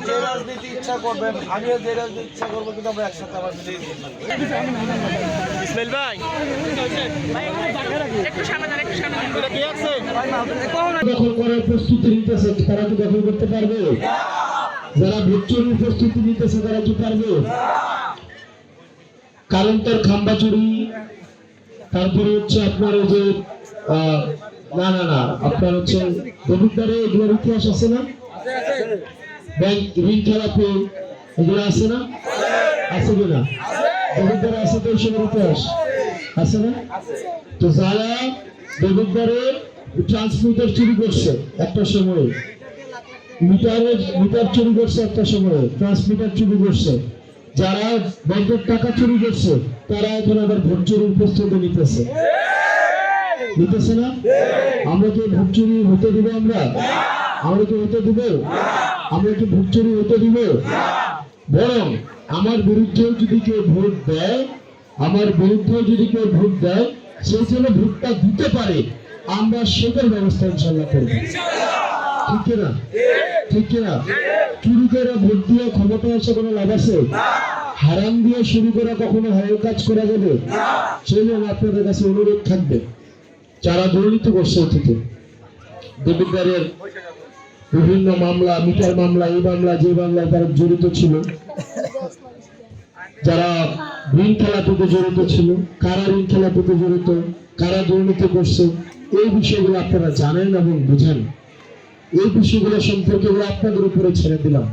যে রাজনীতি ইচ্ছা করবেন, আমিও যে রাজনীতি ইচ্ছা করবো, কিন্তু আমরা একসাথে আবার ইসমাইল ভাই দখল করার প্রস্তুতি নিতেছে, তারা কি দখল করতে পারবে? যারা ভোট চুরির প্রস্তুতি নিতেছে তারা কি পারবে? কারণ তার খাম্বা চুরি, তারপরে হচ্ছে আপনার ওই যে না আপনার হচ্ছে দবিদারে এগুলোর ইতিহাস আছে না? ব্যাংক ঋণ খেলাপি এগুলো আছে না? আছে কিনা? দবিদারে আছে তো এইসবের ইতিহাস আছে না? তো যারা দবিদারে ট্রান্সমিটার চুরি করছে একটা সময়ে, মিটার চুরি করছে একটা সময়ে, ট্রান্সমিটার চুরি করছে, যারা ব্যাংকের টাকা চুরি করছে তারা এখন আবার ভোট চুরির প্রস্তুতি নিতেছে না? আমরা কি ভোট চুরি হতে দিব? আমরা কি হতে দিব? আমরা কি ভোট চুরি হতে দিব? বরং আমার বিরুদ্ধেও যদি কেউ ভোট দেয়, সেই জন্য ভোটটা দিতে পারে, আমরা সেটার ব্যবস্থা ইনশাল্লাহ করবো। ঠিক কিনা? চুরি করে ভোট দিয়ে ক্ষমতা আসে কোনো লাভ আছে? হারাম দিয়ে শুরু করা কখনো ভালো কাজ করা যাবে? সেই জন্য আপনাদের কাছে অনুরোধ থাকবে, যারা দুর্নীতি করছে অতীতে, দেবিদ্বারের বিভিন্ন মামলা, মিটার মামলা, এই মামলা যে মামলায় তারা জড়িত ছিল, যারা ঋণ খেলাপিতে জড়িত ছিল, কারা ঋণ খেলাপিতে জড়িত, কারা দুর্নীতি করছে, এই বিষয়গুলো আপনারা জানেন এবং বুঝেন। এই বিষয়গুলো সম্পর্কে আপনাদের উপরে ছেড়ে দিলাম।